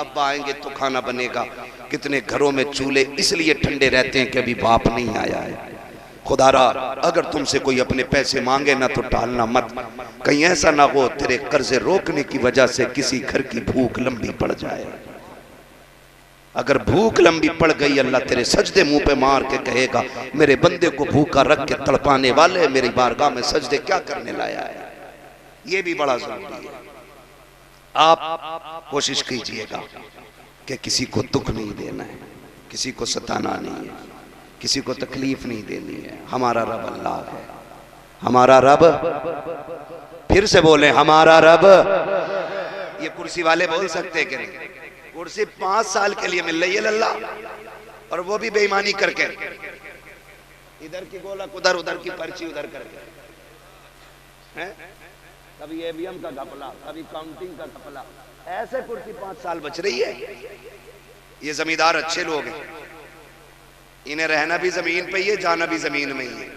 अब्बा आएंगे तो खाना बनेगा। कितने घरों में चूल्हे इसलिए ठंडे रहते हैं कि अभी बाप नहीं आया है। खुदारा अगर तुमसे कोई अपने पैसे मांगे ना तो टालना मत, कहीं ऐसा ना हो तेरे कर्जे रोकने की वजह से किसी घर की भूख लंबी पड़ जाए। अगर भूख लंबी पड़ गई अल्लाह तेरे सजदे मुंह पे मार के कहेगा मेरे बंदे को भूखा रख के तड़पाने वाले मेरी बारगाह में सजदे क्या करने लाया है। ये भी बड़ा जरूरी है। आप कोशिश कीजिएगा कि किसी को दुख नहीं देना है, किसी को सताना नहीं है, किसी को तकलीफ नहीं देनी है। हमारा रब अल्लाह है, हमारा रब, फिर से बोले हमारा रब। ये कुर्सी वाले बोल सकते हैं कि नहीं? कुर्सी 5 साल के लिए मिल रही है लल्ला, और वो भी बेईमानी करके, इधर की गोलक उधर, उधर की पर्ची उधर करके हैं? कभी एवीएम का घपला, कभी काउंटिंग का घपला, ऐसे कुर्सी 5 साल बच रही है। ये जमींदार अच्छे लोग हैं, इन्हें रहना भी जमीन पे ही है, जाना भी जमीन में ही है।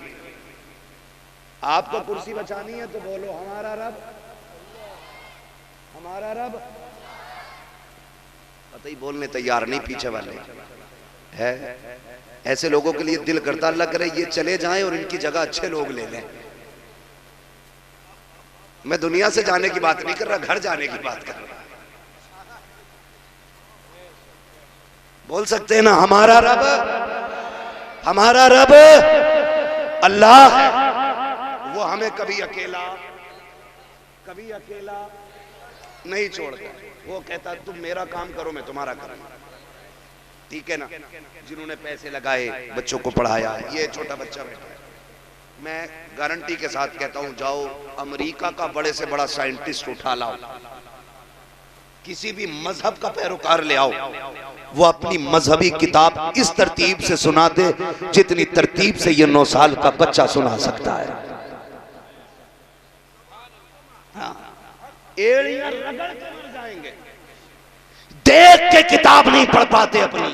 आपको कुर्सी बचानी है तो बोलो हमारा रब, हमारा रब। पता ही बोलने तैयार नहीं पीछे वाले है। ऐसे लोगों के लिए दिल करता अल्लाह करे ये चले जाएं और इनकी जगह अच्छे लोग ले लें। मैं दुनिया से जाने की बात नहीं कर रहा, घर जाने की बात कर रहा। बोल सकते हैं ना हमारा रब, हमारा रब अल्लाह है। वो हमें कभी अकेला नहीं छोड़ता। वो कहता तुम मेरा काम करो मैं तुम्हारा करूंगा, ठीक है ना। जिन्होंने पैसे लगाए बच्चों को पढ़ाया, ये छोटा बच्चा बैठा है, मैं गारंटी के साथ कहता हूं जाओ अमेरिका का बड़े से बड़ा साइंटिस्ट उठा लाओ, किसी भी मजहब का पैरोकार ले आओ, वो अपनी मजहबी किताब इस तरतीब से सुना दे जितनी तरतीब से ये 9 साल का बच्चा सुना सकता है। हाँ, एड़ियां रगड़ के मर जाएंगे, देख के किताब नहीं पढ़ पाते अपनी।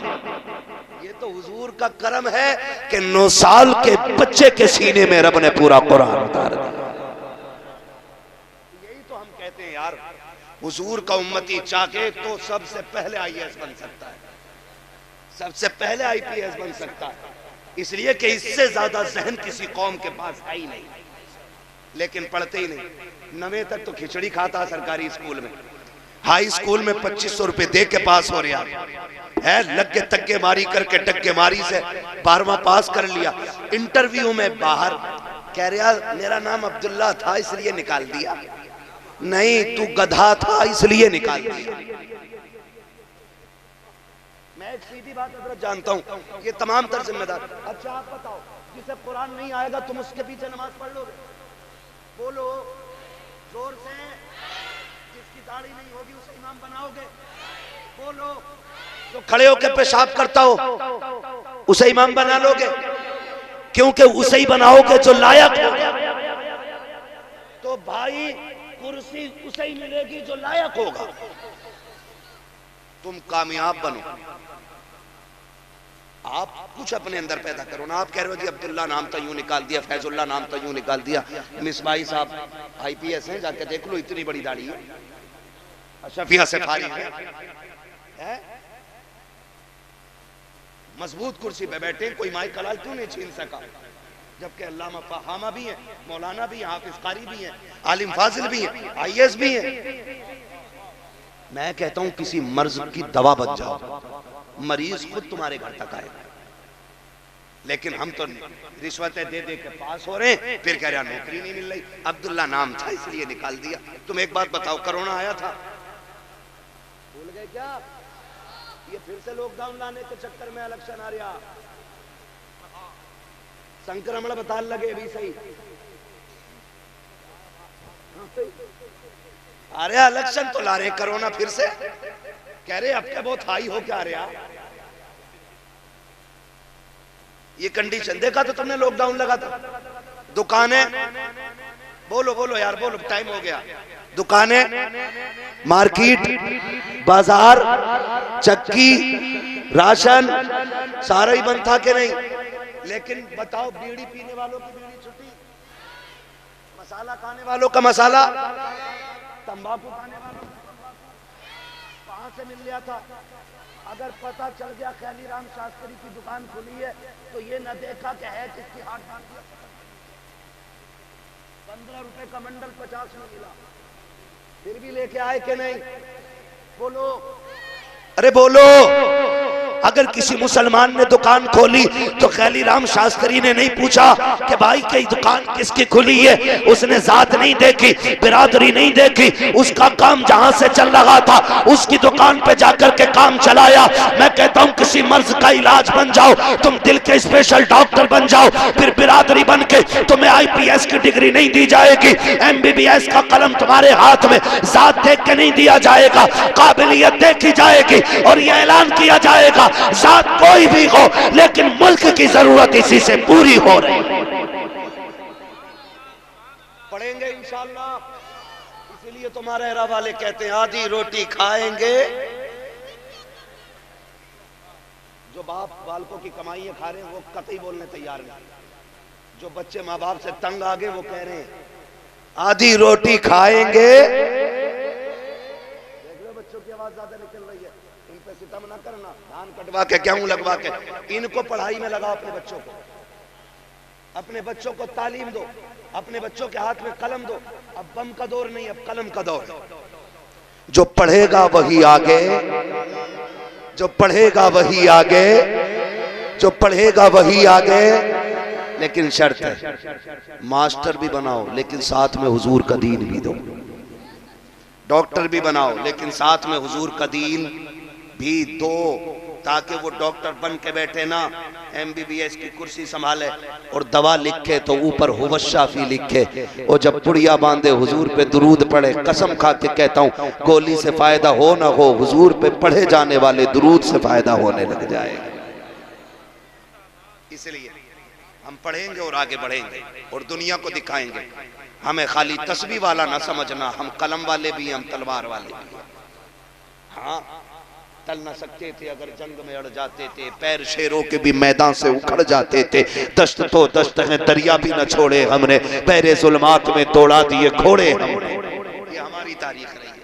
ये तो हुजूर का करम है कि 9 साल के बच्चे के सीने में रब ने पूरा कुरान उतार दिया। यही तो हम कहते हैं यार, हुजूर का उम्मती चाहे तो सबसे पहले आईएएस बन सकता है, सबसे पहले आईपीएस बन सकता है, इसलिए कि इससे ज्यादा जहन किसी कौम के पास है ही नहीं। लेकिन पढ़ते ही नहीं। 9वीं तक तो खिचड़ी खाता सरकारी स्कूल में, हाई स्कूल में 2500 रुपए दे के पास हो रहा है, लग के तक्के मारी करके टक्के मारी से 12वां पास कर लिया। इंटरव्यू में बाहर कह रहा मेरा नाम अब्दुल्ला था इसलिए निकाल दिया, नहीं तू गधा था इसलिए निकाल दिया। मैं एक सीधी बात हजरत जानता हूँ, ये तमाम तर जिम्मेदार। अच्छा आप बताओ जिसे कुरान नहीं आएगा तुम उसके पीछे नमाज पढ़ लोगे? बोलो जोर से। जिसकी दाढ़ी नहीं होगी उसे इमाम बनाओगे? बोलो। जो खड़े होकर पेशाब करता हो उसे इमाम बना लोगे? क्योंकि उसे ही बनाओगे जो लायक होगा। तो भाई कुर्सी उसे ही मिलेगी जो लायक होगा। तुम कामयाब बनो, आप कुछ अपने अंदर पैदा करो ना। आप कह रहे हो जी अब्दुल्ला नाम तो यूं निकाल दिया, फैजुल्ला नाम तो यूं निकाल दिया। मिसबाई साहब आईपीएस हैं, जाके देख लो इतनी बड़ी दाढ़ी है, शफिया से फारिग है, मजबूत कुर्सी पे बैठे, कोई माई कलाल क्यों नहीं छीन सका। जबकि अल्लामा फहामा भी हैं, मौलाना भी हैं, हाफिज कारी भी हैं, आलिम फाजिल भी हैं, आईएएस भी हैं। मैं कहता हूं किसी मर्ज की दवा बच जाओ, मरीज खुद तुम्हारे घर तक आएगा। लेकिन हम तो रिश्वतें दे दे के पास हो रहे हैं, फिर कह रहे हैं नौकरी नहीं मिल रही, अब्दुल्ला नाम था इसलिए निकाल दिया। तुम एक बात बताओ, कोरोना आया था, भूल गए क्या? ये फिर से लॉकडाउन लाने के चक्कर में इलेक्शन आ रहा, संक्रमण बताने लगे भी सही। अरे इलेक्शन तो ला रहे, कोरोना फिर से कह रहे अब क्या बहुत हाई हो क्या रहा। ये कंडीशन देखा तो तुमने, लॉकडाउन लगा था, दुकानें, बोलो बोलो यार बोलो, टाइम हो गया। दुकानें, मार्केट, बाजार, चक्की, राशन सारा ही बंद था कि नहीं? लेकिन बताओ बीड़ी पीने वालों की बीड़ी छुट्टी, मसाला खाने वालों का मसाला, तंबाकू खाने वालों का तंबाकू, 5 से मिल लिया था। अगर पता चल गया ख्याली राम शास्त्री की दुकान खुली है तो ये न देखा कि है किसकी हाथ बांध दिया। 15 रुपए का मंडल 50 में मिला, फिर भी लेके आए कि नहीं? बोलो, अरे बोलो। अगर किसी मुसलमान ने दुकान खोली तो ख्याली राम शास्त्री ने नहीं पूछा कि भाई की दुकान किसकी खुली है, उसने जात नहीं देखी, बिरादरी नहीं देखी, उसका काम जहां से चल रहा था उसकी दुकान पे जाकर के काम चलाया। मैं कहता हूं किसी मर्ज का इलाज बन जाओ, तुम दिल के स्पेशल डॉक्टर बन जाओ, फिर बिरादरी बन के तुम्हें IPS की डिग्री नहीं दी जाएगी, MBBS का कलम तुम्हारे हाथ में जात देख के नहीं दिया जाएगा, काबिलियत देखी जाएगी और यह ऐलान किया जाएगा जात कोई भी हो लेकिन मुल्क की जरूरत इसी से पूरी हो रही। पढ़ेंगे इंशाअल्लाह। इसीलिए तुम्हारे एरा वाले कहते हैं आधी रोटी खाएंगे। जो बाप बालकों की कमाइयां खा रहे हैं वो कतई बोलने तैयार नहीं। जो बच्चे माँ बाप से तंग आ गए वो कह रहे हैं आधी रोटी खाएंगे। देख लो बच्चों की आवाज ज्यादा निकल रही है, इन पे सितम ना करना। धान कटवा के गेहूं लगवा के इनको पढ़ाई में लगाओ। अपने बच्चों को, अपने बच्चों को तालीम दो, अपने बच्चों के हाथ में कलम दो। अब बम का दौर नहीं, अब कलम का दौर। जो पढ़ेगा वही आगे, जो पढ़ेगा वही आगे, जो पढ़ेगा वही आगे। लेकिन शर्त है मास्टर भी बनाओ लेकिन साथ में हुजूर का दीन भी दो, डॉक्टर भी बनाओ लेकिन साथ में हुजूर का दीन भी दो, ताकि वो डॉक्टर बन के बैठे ना MBBS की कुर्सी संभाले और दवा लिखे तो ऊपर हुवशाफी लिखे, और जब पुड़िया बांधे हुजूर पे दुरूद पढ़े। कसम खा के कहता हूँ गोली से फायदा हो ना हो, हुजूर पे पढ़े जाने वाले दुरूद से फायदा होने लग जाएगा। इसलिए हम पढ़ेंगे और आगे बढ़ेंगे और दुनिया को दिखाएंगे। हमें खाली तस्बीह वाला ना समझना, हम कलम वाले भी हैं, हम तलवार वाले भी हैं। हाँ, टल न सकते थे अगर जंग में अड़ जाते थे, पैर शेरों के भी मैदान से उखड़ जाते थे, दश्त तो दश्त है दरिया भी न छोड़े हमने, पैरे जुल्मात में तोड़ा दिए घोड़े हमने। ये हमारी तारीख रही है।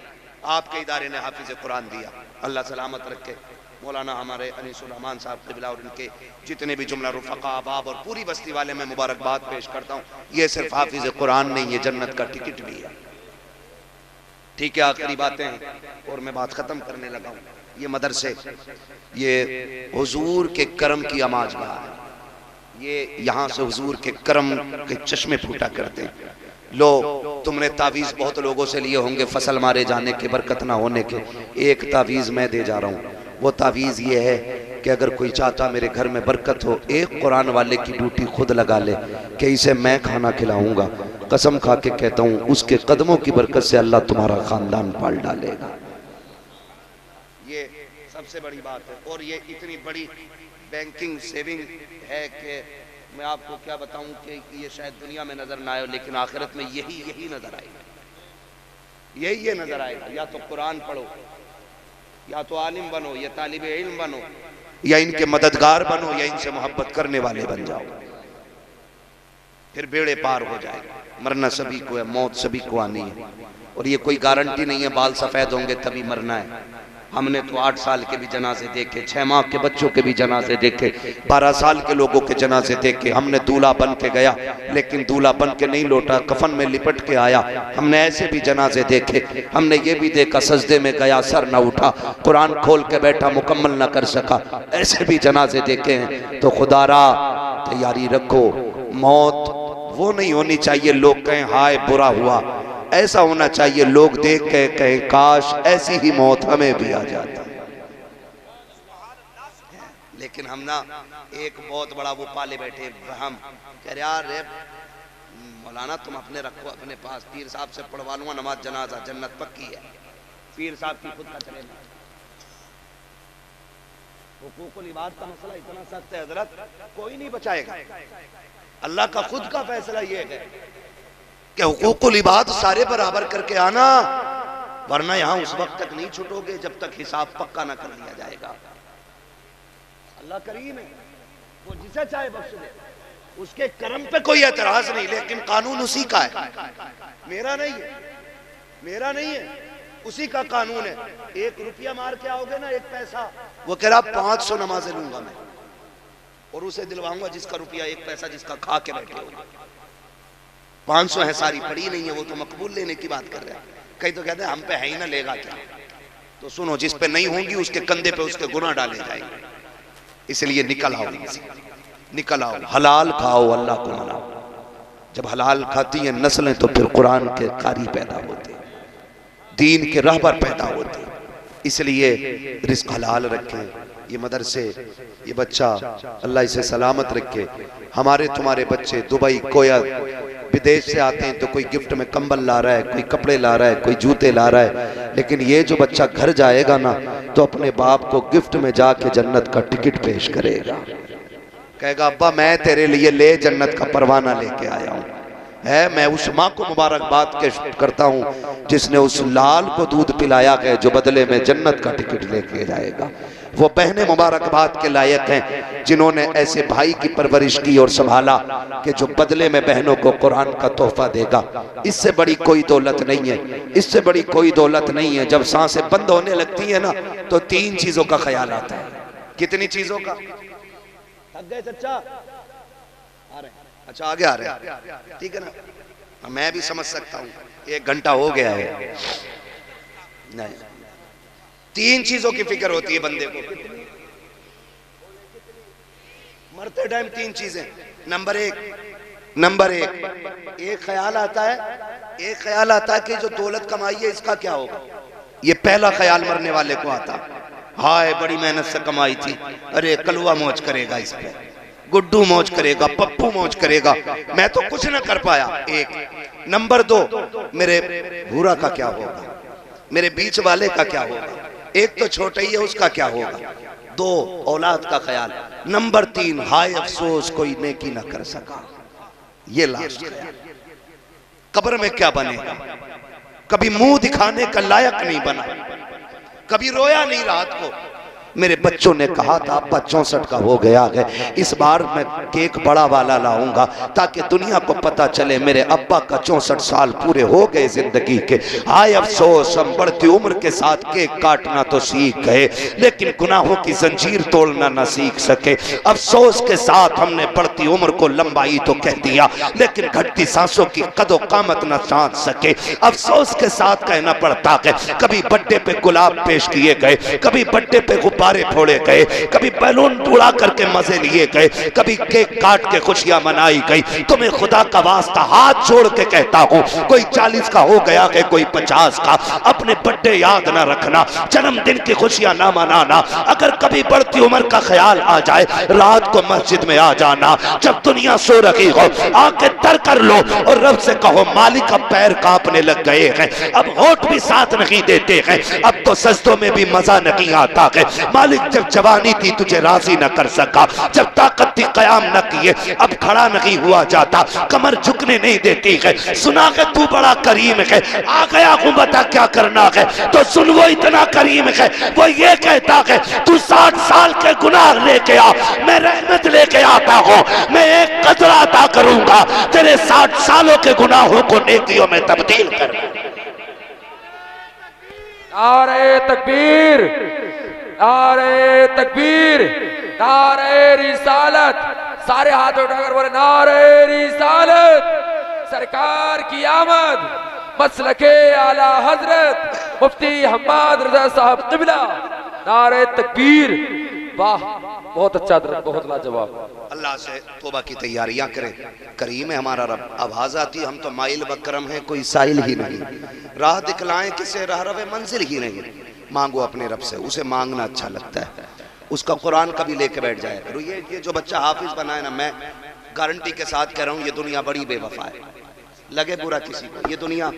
आपके इदारे ने हाफिज कुरान दिया, अल्लाह सलामत रखे। मौलाना हमारे अनीसुर रहमान साहब क़िबला और इनके जितने भी जुमला रुफ़क़ा अहबाब और पूरी बस्ती वाले मैं मुबारकबाद पेश करता हूँ। ये सिर्फ हाफिज कुरान नहीं, ये जन्नत का टिकट भी है। ठीक है, आखिरी बातें हैं और मैं बात ख़त्म करने लगा हूँ। ये मदरसे, ये हुजूर के करम की आमाजगाह है। ये यहाँ से हुजूर के करम के चश्मे फूटा करते हैं। लो, तुमने तावीज़ बहुत लोगों से लिए होंगे फसल मारे जाने के, बरकत ना होने के। एक तावीज़ मैं दे जा रहा हूँ। वो तावीज़ ये है कि अगर कोई चाहता मेरे घर में बरकत हो, एक कुरान वाले की ड्यूटी खुद लगा ले कि इसे मैं खाना खिलाऊंगा। कसम खा के कहता हूँ उसके कदमों की बरकत से अल्लाह तुम्हारा खानदान पाल डालेगा। ये सबसे बड़ी बात है। और ये इतनी बड़ी बैंकिंग सेविंग है कि मैं आपको क्या बताऊं कि ये शायद दुनिया में नजर ना आए, लेकिन आखिरत में यही नजर आएगा, यही नजर आएगा। या तो कुरान पढ़ो, या तो आलिम बनो, या तालिब इल्म बनो, या इनके मददगार बनो, या इनसे मोहब्बत करने वाले बन जाओ, फिर बेड़े पार हो जाएगा। मरना सभी को है, मौत सभी को आनी है, और ये कोई गारंटी नहीं है बाल सफेद होंगे तभी मरना है। हमने तो 8 साल के भी जनाजे देखे, 6 माह के बच्चों के भी जनाजे देखे, 12 साल के लोगों के जनाजे देखे। हमने दूल्हा बन के गया लेकिन दूल्हा बन के नहीं लौटा, कफन में लिपट के आया। हमने ऐसे भी जनाजे देखे। हमने ये भी देखा सजदे में गया सर न उठा, कुरान खोल के बैठा मुकम्मल न कर सका, ऐसे भी जनाजे देखे हैं। तो खुदारा तैयारी रखो। मौत वो नहीं होनी चाहिए लोग कहें हाय बुरा हुआ, ऐसा होना चाहिए लोग देख के कहें काश ऐसी ही मौत हमें भी आ जाता। लेकिन हम ना एक बहुत बड़ा वो पाले बैठे, हम कह रहे यार मौलाना तुम अपने रखो अपने पास, पीर साहब से पढ़वा लूंगा नमाज जनाजा, जन्नत पक्की है। पीर साहब की खुद का चले ना। हुकूकुल इबाद का मसला इतना सख्त है हजरत, कोई नहीं बचाएगा। अल्लाह का खुद का फैसला ये है कि हुकूकुल इबाद सारे बराबर करके आना, वरना यहां उस वक्त तक नहीं छूटोगे जब तक हिसाब पक्का ना कर लिया जाएगा। अल्लाह करीम है, वो जिसे चाहे बख्श दे, उसके करम पे कोई एतराज नहीं, लेकिन कानून उसी का है, मेरा नहीं है, मेरा नहीं है। उसी का कानून है। 1 रुपया मार के आओगे ना, 1 पैसा, वो कह रहा 500 नमाजें लूंगा मैं और उसे दिलवाऊंगा जिसका रुपया 1 पैसा जिसका खा के बैठे हो। 500 है, सारी पड़ी नहीं है, वो तो मकबूल लेने की बात कर रहे हैं। कई तो कहते हैं हम पे है ही ना, लेगा क्या। तो सुनो, जिस पे नहीं होंगी उसके कंधे पे उसके गुनाह डाले जाएंगे। इसलिए निकल आओ, निकल आओ, हलाल खाओ, अल्लाह को मनाओ। जब हलाल खाती हैं नस्लें तो फिर कुरान के कारी पैदा होते, दीन के रहबर पैदा होते। इसलिए रिस्क हलाल रखें। ये मदरसे, ये बच्चा अल्लाह इसे सलामत रखे। हमारे तुम्हारे बच्चे दुबई, कोयत, विदेश से आते हैं तो कोई गिफ्ट में कंबल ला रहा है, कोई कपड़े ला रहा है, कोई जूते ला रहा है, लेकिन ये जो बच्चा घर जाएगा ना तो अपने बाप को गिफ्ट में जाके जन्नत का टिकट पेश करेगा। कहेगा अब्बा मैं तेरे लिए ले जन्नत का परवाना लेके आया हूँ। है, मैं उस माँ को मुबारकबाद करता हूँ जिसने उस लाल को दूध पिलाया है जो बदले में जन्नत का टिकट लेके जाएगा। वो बहनें मुबारकबाद के लायक हैं जिन्होंने ऐसे भाई की परवरिश की और संभाला कि जो बदले में बहनों को कुरान का तोहफा देगा। इससे बड़ी कोई दौलत नहीं है, इससे बड़ी कोई दौलत नहीं है। जब सांसें बंद होने लगती है ना तो 3 चीजों का ख्याल आता है। कितनी चीजों का? थक गए चचा? आ रहे, अच्छा आगे आ रहे हैं, ठीक है ना। मैं भी समझ सकता हूँ 1 घंटा हो गया है। नहीं, 3 चीजों की फिक्र होती है बंदे को मरते टाइम। 3 चीजें। नंबर एक एक ख्याल आता है कि जो दौलत कमाई है इसका क्या होगा। ये पहला ख्याल मरने वाले को आता। हाय बड़ी मेहनत से कमाई थी, अरे कलवा मौज करेगा, इस पे गुड्डू मौज करेगा, पप्पू मौज करेगा, मैं तो कुछ ना कर पाया। 1 नंबर 2 मेरे भूरा का क्या होगा, मेरे बीच वाले का क्या होगा। एक तो छोटा ही है, उसका क्या होगा। 2 औलाद का ख्याल। नंबर 3 हाय अफसोस कोई नेकी ना कर सका। ये लास्ट ख्याल। कब्र में क्या बनेगा। कभी मुंह दिखाने का लायक नहीं बना, कभी रोया नहीं रात को। मेरे बच्चों ने कहा था अब्बा 64 का हो गया है, इस बार मैं केक बड़ा वाला लाऊंगा ताकि दुनिया को पता चले मेरे अब्बा का 64 साल पूरे हो गए जिंदगी के। हाय अफसोस हम बढ़ती उम्र के साथ केक काटना तो सीख गए लेकिन गुनाहों की जंजीर तोड़ना ना सीख सके। अफसोस के साथ हमने बढ़ती उम्र को लंबाई तो कह दिया लेकिन घटती सांसों की कदो कामत न जान सके। अफसोस के साथ कहना पड़ता है कभी बर्थडे पे गुलाब पेश किए गए, कभी बर्थडे पे गुब्बारे फोड़े गए, कभी बैलून उड़ा करके मजे लिए गए, कभी केक काट के खुशियां मनाई गई। तुम्हें खुदा का वास्ता हाथ जोड़ के कहता हूँ, कोई 40 का हो गया है, कोई 50 का, अपने बर्थडे याद ना रखना, जन्मदिन की खुशियां ना मनाना। अगर कभी बढ़ती उम्र का ख्याल आ जाए रात को मस्जिद में आ जाना, जब दुनिया सो रही हो आके तर कर लो और रब से कहो मालिक अब पैर कांपने लग गए हैं, अब होठ भी साथ नहीं देते हैं, अब तो सजदों में भी मजा नहीं आता है। मालिक जब जवानी थी तुझे राजी न कर सका, जब ताकत थी कयाम न किए, अब खड़ा नहीं हुआ जाता, कमर झुकने नहीं देती है। सुना है तू बड़ा करीम है, आ गया हूं बता क्या करना है। तो सुन वो इतना करीम है, वो ये कहता है तू 60 साल के गुनाह लेके आ, मैं रहमत लेके आता हूं, मैं एक कतरा अता करूंगा, तेरे 60 सालों के गुनाहों को नेकियों में तब्दील कर। नारे तकबीर, नारे तकबीर, नारे रिसालत। सारे हाथ उठाकर बोले नारे रिसालत। सरकार की आमद, मसलके आला हजरत मुफ्ती हम्माद रजा साहब किबला। नारे तकबीर। वाह बहुत अच्छा, बहुत लाजवाब। अल्लाह से तौबा की तैयारियां करें। करीम है हमारा रब। आवाज आती हम तो माइल बकरम है, कोई साइल ही नहीं, राह दिखलाएं किसे राह रवे मंजिल ही नहीं। मांगो अपने रब से, उसे मांगना अच्छा लगता है, उसका कुरान कभी लेके बैठ जाए करो। ये जो बच्चा हाफिज बना है ना, मैं गारंटी के साथ कह रहा हूँ ये दुनिया बड़ी बेवफा है। लगे बुरा किसी को, ये दुनिया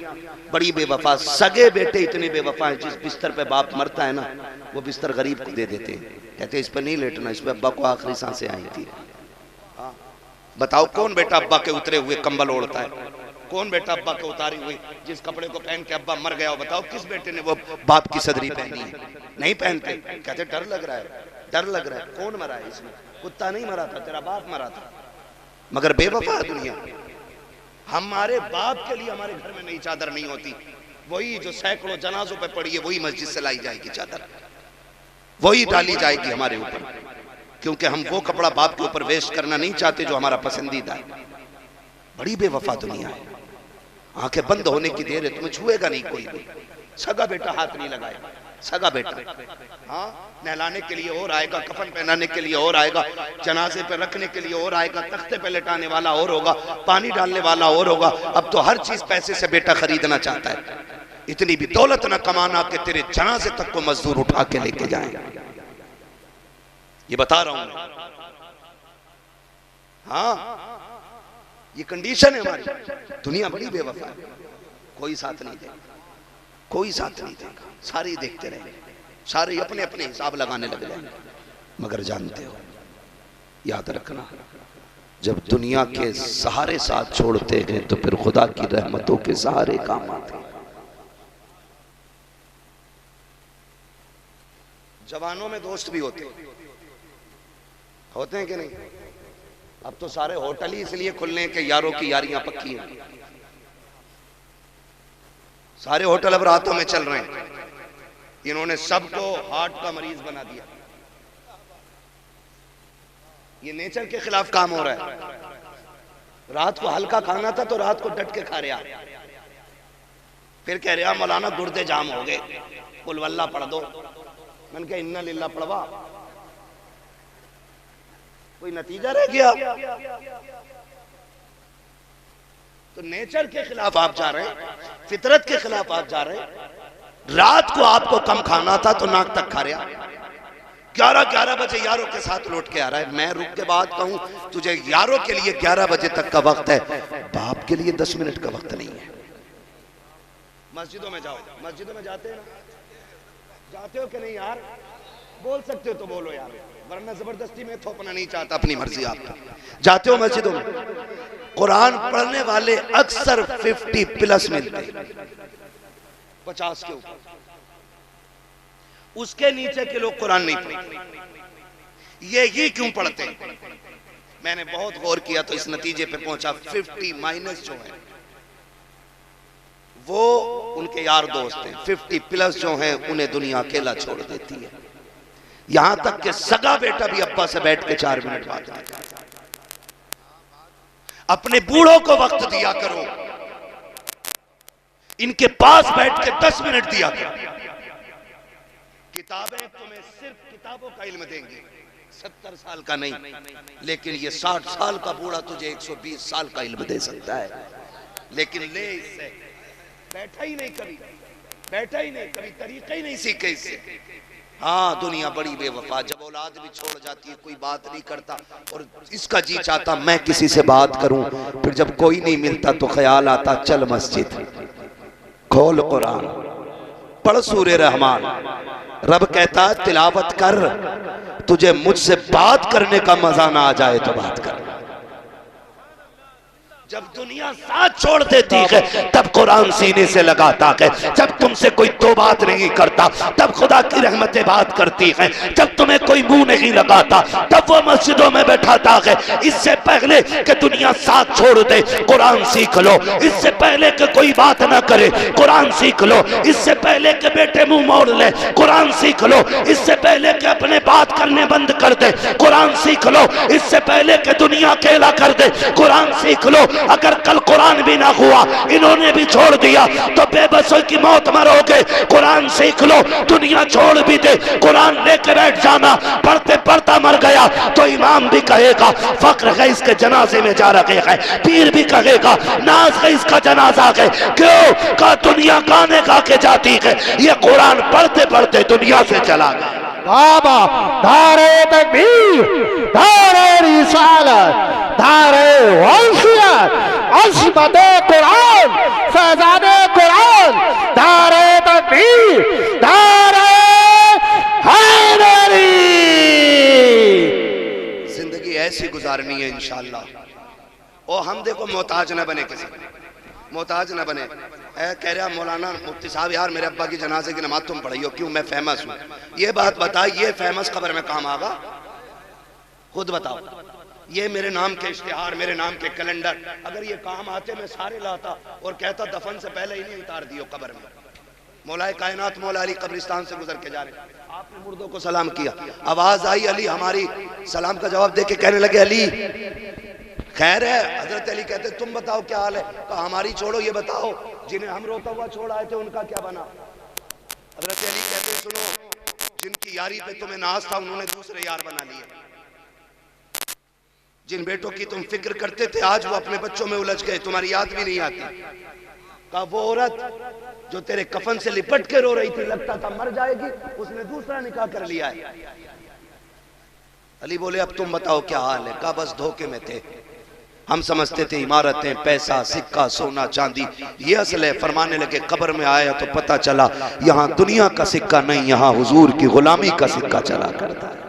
बड़ी बेवफा। सगे बेटे इतने बेवफा हैं, जिस बिस्तर पे बाप मरता है ना वो बिस्तर गरीब को दे देते हैं, कहते इस पर नहीं लेटना, इस पर अब्बा को आखिरी सांसें आई थी। बताओ कौन बेटा अब्बा के उतरे हुए कंबल ओढ़ता है, कौन बेटा अब्बा के उतारी हुई जिस कपड़े को पहन के अब्बा मर गया हो, बताओ किस बेटे ने वो बाप की सदरी पहनी है। नहीं पहनते, कहते डर लग रहा है, डर लग रहा है। कौन मरा है इसमें? कुत्ता नहीं मरा था, तेरा बाप मरा था। मगर बेवफा दुनिया। हमारे बाप के लिए हमारे घर में नई चादर नहीं होती, वही जो सैकड़ों जनाजों पे पड़ी है वही मस्जिद से लाई जाएगी चादर, वही डाली जाएगी हमारे ऊपर, क्योंकि हम वो कपड़ा बाप के ऊपर वेस्ट करना नहीं चाहते जो हमारा पसंदीदा है। बड़ी बेवफा दुनिया है। आंखें बंद होने की देर है, तुम्हें छुएगा नहीं कोई भी। सगा बेटा हाथ नहीं लगाएगा, सगा बेटा। हाँ, नहलाने के लिए और आएगा, कफन पहनाने के लिए और आएगा, जनाजे पे रखने के लिए और आएगा, तख्ते पे लेटाने वाला और होगा, पानी डालने वाला और होगा। अब तो हर चीज पैसे से बेटा खरीदना चाहता है। इतनी भी दौलत न कमाना कि तेरे जनाजे तक को मजदूर उठा के लेके जाए। ये बता रहा हूं। हाँ, ये कंडीशन है हमारी। दुनिया बड़ी बेवफा है, कोई साथ नहीं देगा, कोई साथ नहीं देगा। सारे देखते रहेंगे, सारे अपने अपने हिसाब लगाने लग जाएंगे। मगर जानते हो, याद रखना, जब दुनिया के सहारे साथ छोड़ते हैं तो फिर खुदा की रहमतों के सहारे काम आते हैं। जवानों में दोस्त भी होते हैं कि नहीं? अब तो सारे होटल ही इसलिए खुलने हैं कि यारों की यारियां पक्की हैं। सारे होटल अब रातों में चल रहे हैं। इन्होंने सबको हार्ट का मरीज बना दिया। ये नेचर के खिलाफ काम हो रहा है। रात को हल्का खाना था तो रात को डट के खा रहा, फिर कह रहा मौलाना गुर्दे जाम हो गए, कुल वल्ला पढ़ दो। मैंने कहा इन्ना लिल्ला पढ़वा, कोई नतीजा रह गया? तो नेचर के खिलाफ आप जा रहे हैं, फितरत के खिलाफ आप जा रहे हैं। रात को आपको कम खाना था तो नाक तक खा रहा, 11 बजे यारों के साथ लौट के आ रहा है। मैं रुक के बाद कहूं तुझे यारों के लिए 11 बजे तक का वक्त है, बाप के लिए 10 मिनट का वक्त नहीं है। मस्जिदों में जाओ, मस्जिदों में जाते हैं ना, जाते हो कि नहीं यार? बोल सकते हो तो बोलो यार, वरना जबरदस्ती में थोपना नहीं चाहता, अपनी मर्जी आपकी। जाते हो मस्जिदों में? कुरान पढ़ने वाले अक्सर 50+ मिलते, 50 के ऊपर। उसके नीचे के लोग कुरान नहीं पढ़ते। ये क्यों पढ़ते? मैंने बहुत गौर किया तो इस नतीजे पे पहुंचा, 50- जो है वो उनके यार दोस्त हैं, 50+ जो हैं उन्हें दुनिया अकेला छोड़ देती है। यहां तक कि सगा बेटा भी अब्बा से बैठ के 4 मिनट बात करता है। अपने बूढ़ों को वक्त दिया करो, इनके पास बैठ के 10 मिनट दिया करो। किताबें तुम्हें सिर्फ किताबों का इल्म देंगी, 70 साल का नहीं, लेकिन ये 60 साल का बूढ़ा तुझे 120 साल का इल्म दे सकता है। लेकिन ले इससे बैठा ही नहीं, कभी बैठा ही नहीं, कभी तरीका ही नहीं सीखे इससे। हाँ, दुनिया बड़ी बेवफा। जब औलाद भी छोड़ जाती है कोई बात नहीं करता, और इसका जी चाहता मैं किसी से बात करूं, फिर जब कोई नहीं मिलता तो ख्याल आता चल मस्जिद, खोल कुरान, पढ़ सूरे रहमान। रब कहता है तिलावत कर, तुझे मुझसे बात करने का मजा ना आ जाए तो बात कर। जब दुनिया साथ छोड़ देती है तब कुरान सीने से लगाता है। जब तुमसे कोई दो बात नहीं करता तब खुदा की रहमतें बात करती है। जब तुम्हें कोई मुंह नहीं लगाता तब वो मस्जिदों में बैठाता है। इससे पहले कि दुनिया साथ छोड़ दे कुरान सीख लो, इससे पहले कि कोई बात ना करे कुरान सीख लो, इससे पहले कि बेटे मुंह मोड़ ले कुरान सीख लो, इससे पहले कि अपने बात करने बंद कर दे कुरान सीख लो, इससे पहले कि दुनिया अकेला कर दे कुरान सीख लो। अगर कल कुरान भी ना हुआ, इन्होंने भी छोड़ दिया, तो बेबसों की मौत मरोगे। कुरान सीख लो, दुनिया छोड़ भी दे कुरान लेके बैठ जाना। पढ़ते पढ़ता मर गया तो इमाम भी कहेगा फक्र है इसके जनाजे में जा रहे हैं, पीर भी कहेगा नाज है इसका जनाजा है। क्यों? का दुनिया गाने गा के जाती है, ये कुरान पढ़ते पढ़ते दुनिया से चला गया। बाबा धारे तकबीर, धारे रिसालत, धारे वंशियत, अज़मते कुरान, फैज़ाने कुरान, धारे तकबीर, धारे हैदरी। जिंदगी ऐसी गुजारनी है इंशाअल्लाह। और हम देखो मोहताज न बने, किसी मोहताज न बने। कह रहा मौलाना मुफ्ती साहब यार मेरे अब्बा की जनाजे की नमाज तुम पढ़ाइयो। क्यों? मैं फेमस हूँ। ये बात बता, ये फेमस खबर में काम आगा? खुद बताओ। ये मेरे नाम के इश्तिहार, मेरे नाम के कैलेंडर, अगर ये काम आते मैं सारे लाता और कहता दफन से पहले ही नहीं उतार दियो कब्र में। मौलाए कायनात मौला अली कब्रिस्तान से गुजर के जा रहे, आपने मुर्दों को सलाम किया, आवाज आई, अली हमारी सलाम का जवाब देके कहने लगे अली खैर है। हजरत अली कहते तुम बताओ क्या हाल है? कहा हमारी छोड़ो, ये बताओ जिन्हें हम रोता हुआ छोड़ आए थे उनका क्या बना? हजरत अली कहते सुनो, जिनकी यारी पे तुम्हें नाज था उन्होंने दूसरे यार बना लिए, जिन बेटों की तुम फिक्र करते थे आज वो अपने बच्चों में उलझ गए, तुम्हारी याद भी नहीं आती। कहा वो औरत जो तेरे कफन से लिपट के रो रही थी, लगता था मर जाएगी, उसने दूसरा निकाह कर लिया है। अली बोले अब तुम बताओ क्या हाल है? कहा बस धोखे में थे, हम समझते थे इमारतें, पैसा, सिक्का, सोना, चांदी ये असल है। फरमाने लगे कब्र में आया तो पता चला यहाँ दुनिया का सिक्का नहीं, यहाँ हुजूर की गुलामी का सिक्का चला करता है।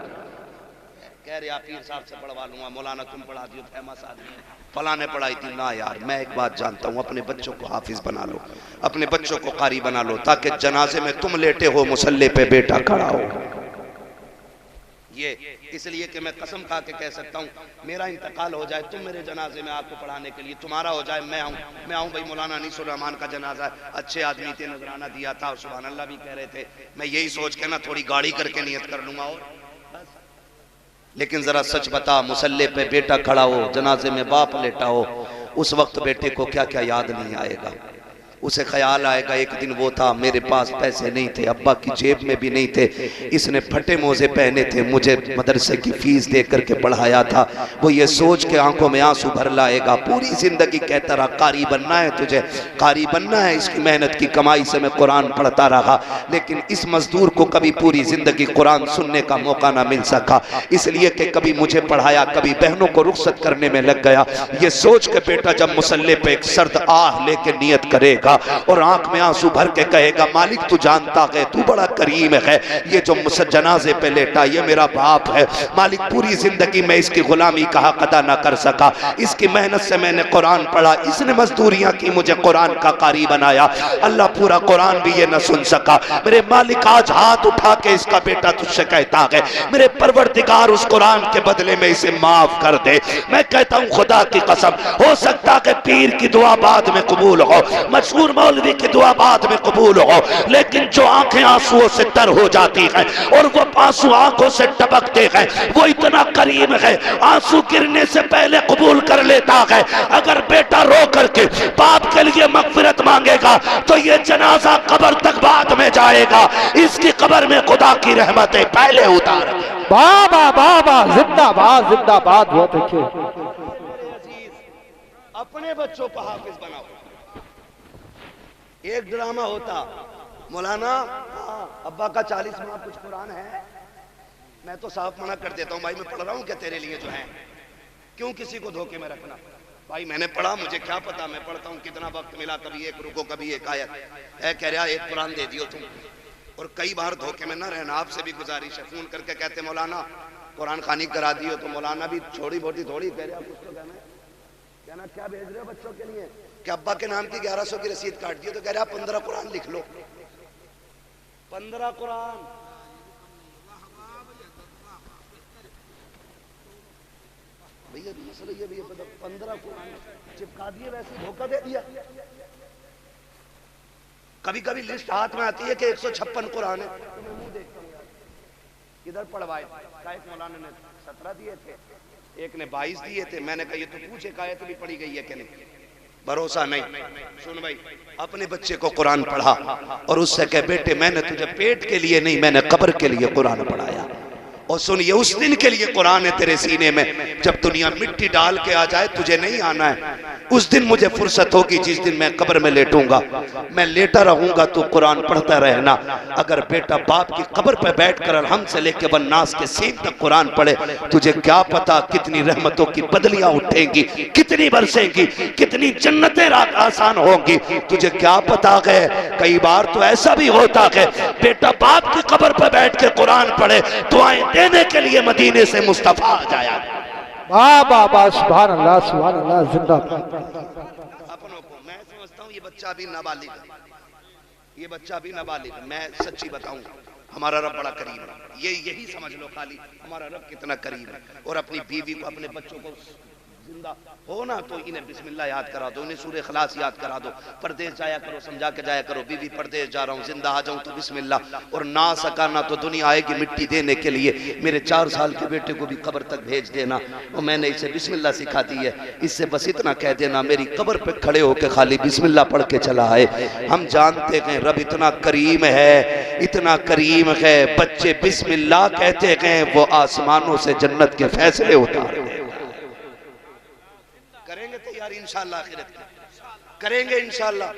कह रहे आप पीर साहब से पढ़वा लूंगा, मौलाना तुम पढ़ा दियो, फेमस आदमी फला ने पढ़ाई थी ना। यार मैं एक बात जानता हूँ, अपने बच्चों को हाफिज बना लो, अपने बच्चों को कारी बना लो, ताकि जनाजे में तुम लेटे हो मुसल्ले पे बेटा खड़ा हो। ये इसलिए कि मैं कसम खा के कह सकता हूँ मेरा इंतकाल हो जाए, तुम मेरे जनाजे में आपको पढ़ाने के लिए, तुम्हारा हो जाए मैं आऊँ भाई मौलाना अनीसुर रहमान का जनाजा, अच्छे आदमी थे, नजराना दिया था और सुभान अल्लाह भी कह रहे थे, मैं यही सोच के ना थोड़ी गाड़ी करके नियत कर लूंगा और बस। लेकिन जरा सच बता, मुसल्ले पे बेटा खड़ा हो, जनाजे में बाप लेटा हो, उस वक्त बेटे को क्या क्या याद नहीं आएगा? उसे ख्याल आएगा एक दिन वो था, मेरे पास पैसे नहीं थे, अब्बा की जेब में भी नहीं थे, इसने फटे मोजे पहने थे, मुझे मदरसे की फीस दे करके पढ़ाया था। वो ये सोच के आंखों में आंसू भर लाएगा। पूरी जिंदगी कहता रहा कारी बनना है तुझे, कारी बनना है, इसकी मेहनत की कमाई से मैं कुरान पढ़ता रहा, लेकिन इस मजदूर को कभी पूरी जिंदगी कुरान सुनने का मौका ना मिल सका, इसलिए कि कभी मुझे पढ़ाया, कभी बहनों को रुखसत करने में लग गया। ये सोच के बेटा जब मुसल्ले पे एक सर्द आह लेके नियत करेगा और आंख में आंसू भर के कहेगा मालिक तू जानता है, तू बड़ा करीम है, ये जो जनाजे पे लेटा ये मेरा बाप है, मालिक पूरी जिंदगी में इसकी गुलामी का हक अदा ना कर सका, इसकी मेहनत से मैंने कुरान पढ़ा, इसने मजदूरियां की, मुझे कुरान का कारी बनाया, अल्लाह पूरा कुरान भी ये न सुन सका, मेरे मालिक आज हाथ उठा के इसका बेटा तुझसे कहता है मेरे परवरदिगार उस कुरान के बदले में इसे माफ कर दे। मैं कहता हूँ खुदा की कसम, हो सकता है पीर की दुआ बाद में कबूल हो, मशहूर मौलवी की दुआ बाद में कबूल हो, लेकिन जो आंखें आंसुओं से तर हो जाती हैं और वो आंसू आंखों से टपकते हैं, वो इतना करीम है, आंसू गिरने से पहले कबूल कर लेता है। अगर बेटा रो करके बाप के लिए मगफिरत मांगेगा तो ये जनाजा कब्र तक बाद में जाएगा, इसकी कब्र में खुदा की रहमतें पहले उतार। बाबा बाबा जिंदाबाद जिंदाबाद। बहुत अच्छे। अपने बच्चों को हाफिज बनाओ। एक ड्रामा होता, मौलाना अब्बा का 40 माह कुछ कुरान है, मैं तो साफ मना कर देता हूँ भाई, मैं पढ़ रहा हूँ क्या तेरे लिए जो है, क्यों किसी को धोखे में रखना भाई, मैंने पढ़ा, मुझे क्या पता, मैं पढ़ता हूँ, कितना वक्त मिला, कभी एक रुको कभी एक आयत है, कह रहा एक कुरान दे दियो तुम। और कई बार धोखे में ना रहना, आपसे भी गुजारिश है, फोन करके कहते मौलाना कुरान खानी करा दियो, तो मौलाना भी छोटी मोटी थोड़ी कह रहे कुछ तो कहना क्या भेज रहे हो बच्चों के लिए, कि अब्बा के नाम की 1100 की रसीद काट दी, तो कह रहा 15 कुरान लिख लो, 15 कुरान। भैया मसला ये भी 15 कुरान चिपका दिए, वैसे धोखा दे दिया। कभी कभी लिस्ट हाथ में आती है कि 156 कुरान है, तो मैं मुंह देखता हूँ किधर पढ़वाए, एक मौलाना ने 17 दिए थे, एक ने 22 दिए थे, मैंने कहा ये तो पूछे कायत भी पढ़ी गई है कि नहीं, भरोसा नहीं। सुन भाई, अपने बच्चे को कुरान पढ़ा और उससे कह बेटे मैंने तुझे पेट के लिए नहीं, मैंने कब्र के लिए कुरान पढ़ाया। और सुन, ये उस दिन के लिए कुरान है तेरे सीने में, जब दुनिया मिट्टी डाल के आ जाए तुझे नहीं आना है, उस दिन मुझे फुर्सत होगी जिस दिन मैं कब्र में लेटूंगा, मैं लेटा रहूंगा, तू कुरान पढ़ता रहना। अगर बेटा बाप की कब्र पे बैठकर अलहम्द से लेके वन्नास के सीन तक कुरान पढ़े, तुझे क्या पता कितनी रहमतों की बदलियां उठेंगी, कितनी बरसेंगी, कितनी जन्नतें आसान होंगी, तुझे क्या पता है। कई बार तो ऐसा भी होता है बेटा बाप की कब्र पे बैठ के कुरान पढ़े, दुआएं देने के लिए मदीने से मुस्तफा आ जाया। बाबा सुभान अल्लाह सुभान अल्लाह जिंदाबाद। अपनों को मैं समझता हूँ ये बच्चा अभी नाबालिग है, ये बच्चा अभी नाबालिग है, मैं सच्ची बताऊं हमारा रब बड़ा करीब है, ये यही समझ लो खाली हमारा रब कितना करीब है। और अपनी बीवी को अपने बच्चों को जिंदा हो ना तो इन्हें बिस्मिल्लाह याद करा दो, इन्हें सूरह इखलास याद करा दो। परदेश जाया करो, समझा के जाया करो, बीवी परदेश जा रहा हूँ, जिंदा आ जाऊँ तो बिस्मिल्लाह। और ना सका ना तो दुनिया आएगी मिट्टी देने के लिए, मेरे 4 साल के बेटे को भी कब्र तक भेज देना, और मैंने इसे बिस्मिल्लाह सिखा दी है, इससे बस इतना कह देना मेरी कब्र पे खड़े होकर खाली बिस्मिल्लाह पढ़ के चला आए। हम जानते हैं रब इतना करीम है, इतना करीम है, बच्चे बिस्मिल्लाह कहते हैं वो आसमानों से जन्नत के फैसले उतार दे। करेंगे तैयारी इंशाअल्लाह, आखिरत की करेंगे इंशाअल्लाह,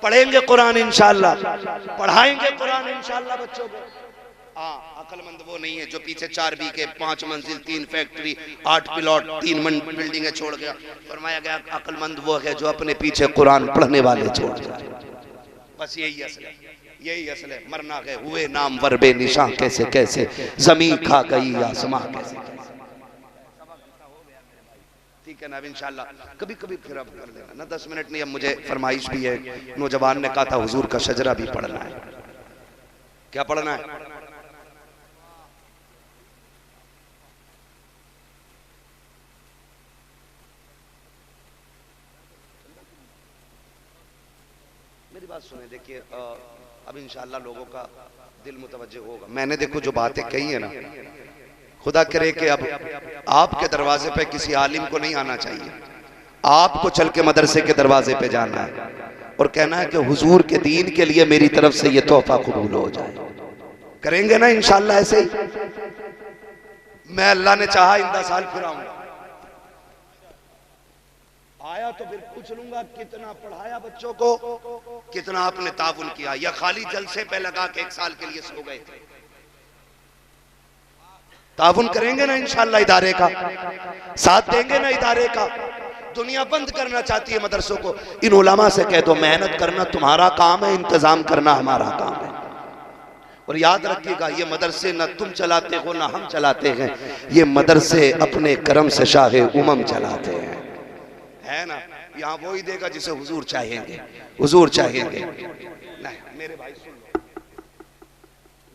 पढ़ेंगे कुरान इंशाअल्लाह, पढ़ाएंगे कुरान इंशाअल्लाह बच्चों को। हाँ, अक्लमंद वो नहीं है जो पीछे 4 बीघे 5 मंजिल 3 फैक्ट्री 8 प्लॉट 3 बिल्डिंगें छोड़ गया। फरमाया गया अक्लमंद वो है जो अपने पीछे कुरान पढ़ने वाले छोड़ गया। बस यही असल है, यही असल है। मरना गए हुए नाम वर बेनिशां कैसे कैसे, जमीन खा गई आसमां कैसे कैसे। ठीक है ना, अब इंशाल्लाह कभी कभी फिर अब कर लेना ना, 10 मिनट नहीं। अब मुझे फरमाइश भी है, नौजवान ने कहा था हुजूर का शजरा भी पढ़ना है। क्या पढ़ना है? मेरी बात सुने, देखिए अब इंशाल्लाह लोगों का दिल मुतवज्जे होगा। मैंने देखो जो बातें कही है ना, खुदा करे कि अब आपके दरवाजे पे किसी आलिम को नहीं आना चाहिए, आपको चल के मदरसे के दरवाजे पे जाना है और कहना है कि हुजूर के दीन के लिए मेरी तरफ से ये तोहफा कबूल हो जाए। करेंगे ना इंशाल्लाह ऐसे ही? मैं अल्लाह ने चाहा इंदा साल फिर आऊंगा, आया तो फिर पूछ लूंगा कितना पढ़ाया बच्चों को, कितना आपने ताउन किया, या खाली जलसे पे लगा के 1 साल के लिए सो गए थे। ताउन करेंगे ना इंशाअल्लाह, इदारे का साथ देंगे ना, इदारे का। दुनिया बंद करना चाहती है मदरसों को, इन उलमा से कह दो मेहनत करना तुम्हारा काम है, इंतजाम करना हमारा काम है। और याद रखिएगा ये मदरसे ना तुम चलाते हो ना हम चलाते हैं, ये मदरसे अपने करम से शाहे उमम चलाते हैं, है ना। यहाँ वो ही देगा जिसे हुजूर चाहेंगे, हुजूर चाहेंगे। नहीं मेरे भाई सुन लो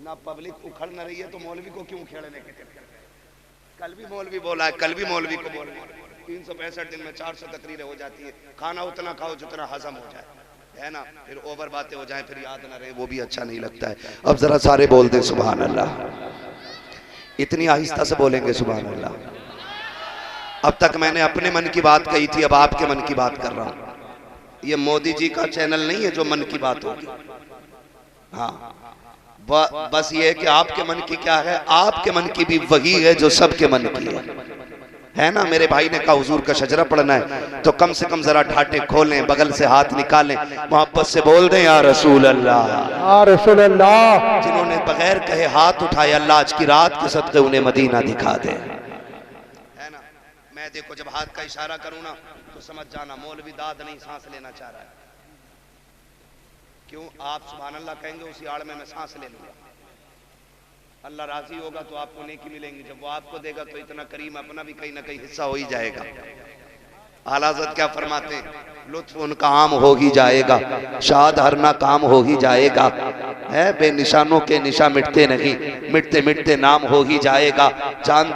ना, पब्लिक उखड़ न रही है तो मौलवी को क्यों उखेड़ने के चक्कर। कल भी मौलवी बोला है, कल भी मौलवी को बोला, 365 दिन में 400 तकरीरें हो जाती है। खाना उतना खाओ जितना हजम हो जाए, है ना। फिर ओवर बातें हो जाए, फिर याद ना रहे, वो भी अच्छा नहीं लगता है। अब जरा सारे बोल दें सुभान अल्लाह, इतनी आहिस्ता से बोलेंगे सुभान अल्लाह। अब तक मैंने अपने मन की बात कही थी, अब आपके मन की बात कर रहा हूं। ये मोदी जी का चैनल नहीं है जो मन की बात होगी। हाँ, बस ये है कि आपके मन की क्या है, आपके मन की भी वही है जो सबके मन की है ना। मेरे भाई ने कहा हुजूर का शजरा पढ़ना है तो कम से कम जरा ढाटे खोलें, बगल से हाथ निकालें, मोहब्बत से बोल दें या रसूल अल्लाह, या रसूल अल्लाह। जिन्होंने बगैर कहे हाथ उठाए, अल्लाह आज की रात के सदके उन्हें मदीना दिखा दे, है ना। मैं देखो जब हाथ का इशारा करूं ना तो समझ जाना मौलवी दाद नहीं सांस लेना चाह रहा है। क्यों? आप सुभान अल्लाह कहेंगे, उसी आड़ में मैं सांस ले लूंगा। अल्लाह राजी होगा तो आपको नेकी मिलेंगी, जब वो आपको देगा तो इतना करीम अपना भी कहीं ना कहीं हिस्सा हो ही जाएगा। आला हज़रत क्या फरमाते हैं, लुत्फ उनका आम हो ही जाएगा, शाद हरना काम हो ही जाएगा, है बेनिशानों के निशा मिटते नहीं, मिटते मिटते नाम हो ही जाएगा। जान